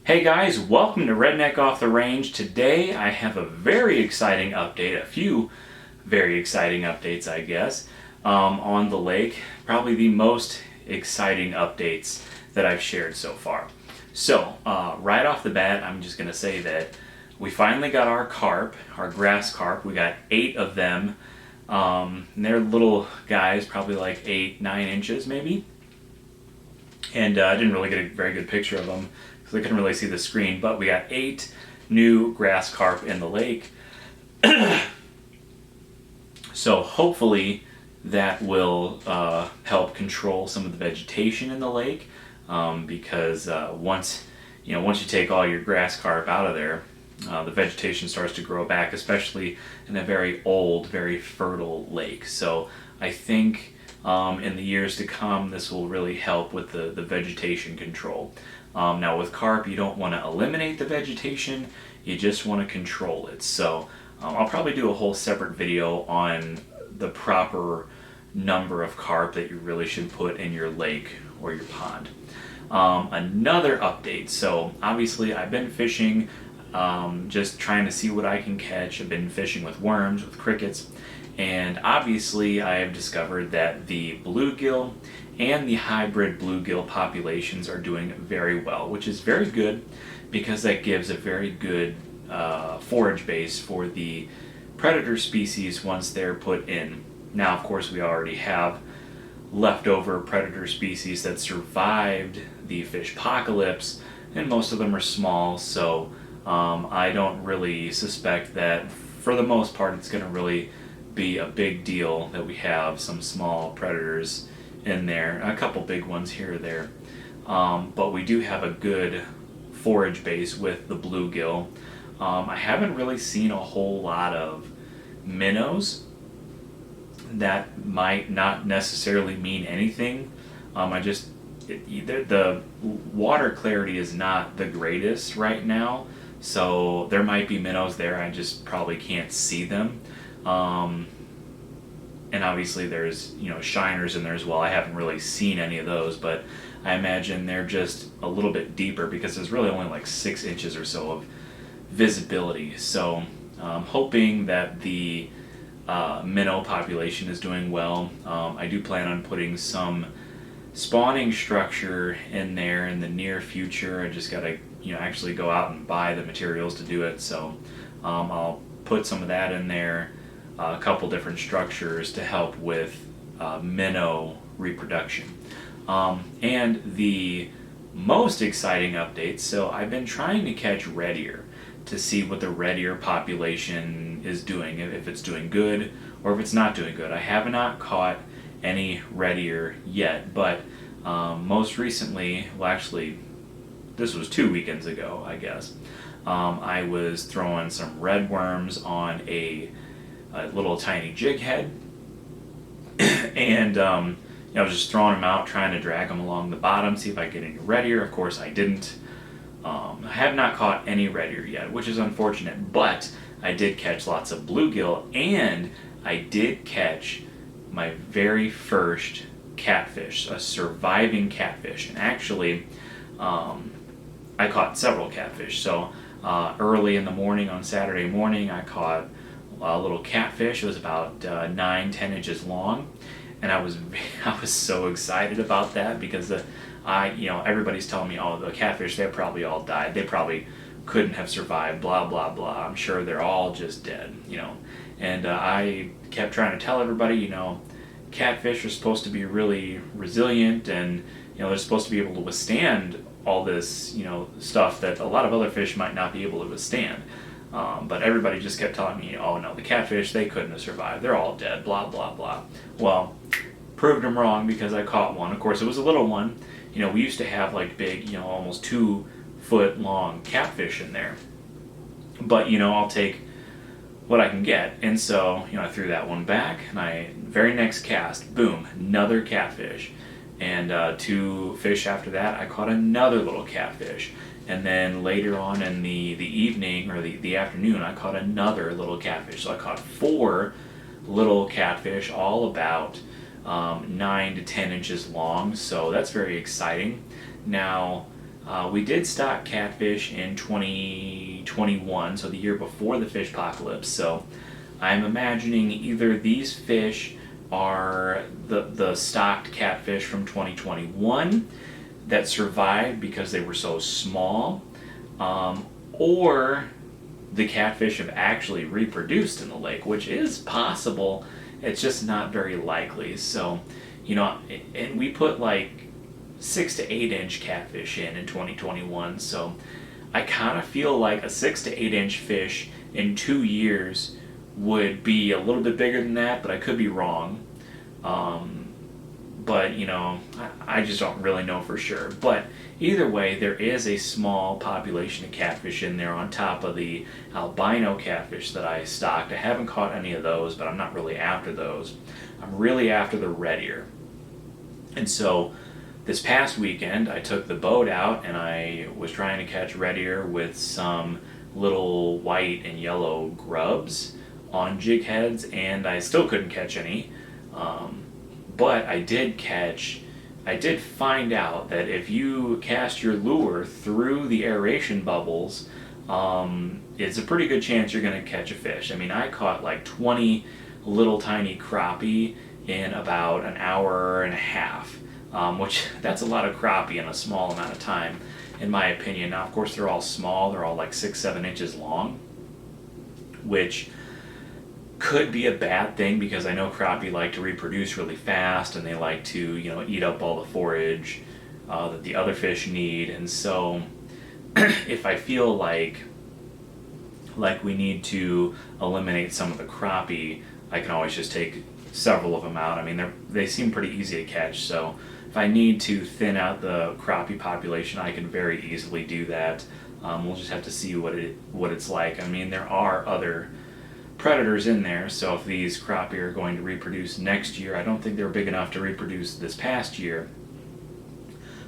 Hey guys, welcome to Redneck Off the Range. Today I have a very exciting update, a few very exciting updates I guess, on the lake. Probably the most exciting updates that I've shared so far. So, right off the bat, I'm just going to say that we finally got our carp, our grass carp. We got 8 of them. And they're little guys, probably like 8-9 inches maybe. And I didn't really get a very good picture of them because I couldn't really see the screen, but we got 8 new grass carp in the lake. So hopefully that will help control some of the vegetation in the lake, because once you take all your grass carp out of there, the vegetation starts to grow back, especially in a very old, very fertile lake. So I think in the years to come, this will really help with the vegetation control. Now with carp, you don't want to eliminate the vegetation, you just want to control it. So I'll probably do a whole separate video on the proper number of carp that you really should put in your lake or your pond. Another update, so obviously I've been fishing, just trying to see what I can catch. I've been fishing with worms, with crickets, and obviously I have discovered that the bluegill and the hybrid bluegill populations are doing very well, which is very good because that gives a very good forage base for the predator species once they're put in. Now, of course, we already have leftover predator species that survived the fish apocalypse, and most of them are small, so I don't really suspect that for the most part it's going to really be a big deal that we have some small predators in there, a couple big ones here or there. But we do have a good forage base with the bluegill. I haven't really seen a whole lot of minnows. That might not necessarily mean anything. The water clarity is not the greatest right now, so there might be minnows there, I just probably can't see them. And obviously there's shiners in there as well. I haven't really seen any of those, but I imagine they're just a little bit deeper because there's really only like 6 inches or so of visibility. So I'm hoping that the minnow population is doing well. I do plan on putting some spawning structure in there in the near future. I just gotta actually go out and buy the materials to do it. So I'll put some of that in there, a couple different structures to help with minnow reproduction. And the most exciting updates, so I've been trying to catch red ear to see what the red ear population is doing, if it's doing good or if it's not doing good. I have not caught any red ear yet, but most recently, well actually this was 2 weekends ago I guess, I was throwing some red worms on a little tiny jig head and I was just throwing them out, trying to drag them along the bottom, see if I could get any red ear. Of course I didn't. I have not caught any red ear yet, which is unfortunate, but I did catch lots of bluegill, and I did catch my very first catfish, a surviving catfish. And actually, I caught several catfish. So early in the morning on Saturday morning, I caught a little catfish. It was about 9-10 inches long, and I was so excited about that because everybody's telling me, oh, the catfish, they probably all died. They probably couldn't have survived, blah, blah, blah. I'm sure they're all just dead, And I kept trying to tell everybody, catfish are supposed to be really resilient, and, they're supposed to be able to withstand all this, stuff that a lot of other fish might not be able to withstand. But everybody just kept telling me, oh no, the catfish, they couldn't have survived. They're all dead, blah, blah, blah. Well, proved them wrong because I caught one. Of course, it was a little one. We used to have like big, almost 2-foot long catfish in there. But, I'll take what I can get. And so, I threw that one back, and very next cast, boom, another catfish. And 2 fish after that, I caught another little catfish. And then later on in the evening or the afternoon, I caught another little catfish. So I caught 4 little catfish, all about 9 to 10 inches long. So that's very exciting. Now, We did stock catfish in 2021, so the year before the fish apocalypse. So I'm imagining either these fish are the stocked catfish from 2021 that survived because they were so small, or the catfish have actually reproduced in the lake, which is possible. It's just not very likely. So, and we put like 6 to 8 inch catfish in 2021. So I kind of feel like a 6 to 8 inch fish in 2 years would be a little bit bigger than that, but I could be wrong. But I just don't really know for sure. But either way, there is a small population of catfish in there on top of the albino catfish that I stocked. I haven't caught any of those, but I'm not really after those. I'm really after the red ear. And so this past weekend, I took the boat out and I was trying to catch red ear with some little white and yellow grubs on jig heads, and I still couldn't catch any. But I did find out that if you cast your lure through the aeration bubbles, it's a pretty good chance you're going to catch a fish. I mean, I caught like 20 little tiny crappie in about an hour and a half, which that's a lot of crappie in a small amount of time, in my opinion. Now, of course, they're all small. They're all like 6-7 inches long, which could be a bad thing because I know crappie like to reproduce really fast and they like to, eat up all the forage that the other fish need. And so if I feel like we need to eliminate some of the crappie, I can always just take several of them out. I mean, they seem pretty easy to catch, so if I need to thin out the crappie population, I can very easily do that. We'll just have to see what it's like. I mean, there are other predators in there, so if these crappie are going to reproduce next year, I don't think they're big enough to reproduce this past year,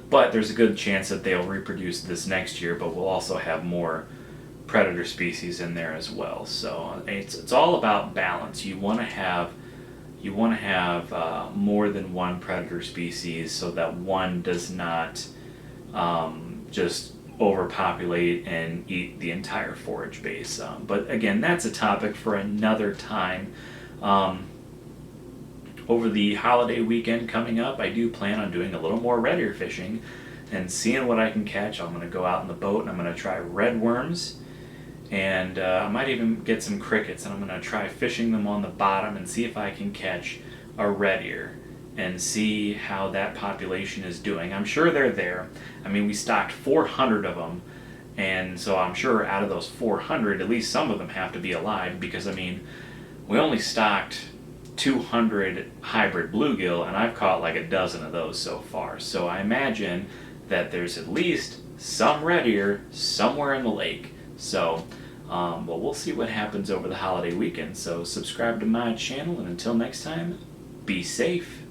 but there's a good chance that they'll reproduce this next year, but we'll also have more predator species in there as well. So it's all about balance. You want to have more than one predator species so that one does not just overpopulate and eat the entire forage base. But again, that's a topic for another time. Over the holiday weekend coming up, I do plan on doing a little more red ear fishing and seeing what I can catch. I'm going to go out in the boat and I'm going to try red worms, and I might even get some crickets, and I'm going to try fishing them on the bottom and see if I can catch a red ear and see how that population is doing. I'm sure they're there. I mean, we stocked 400 of them, and so I'm sure out of those 400, at least some of them have to be alive, because I mean, we only stocked 200 hybrid bluegill, and I've caught like a dozen of those so far. So I imagine that there's at least some red ear somewhere in the lake. So, well, we'll see what happens over the holiday weekend. So subscribe to my channel, and until next time, be safe.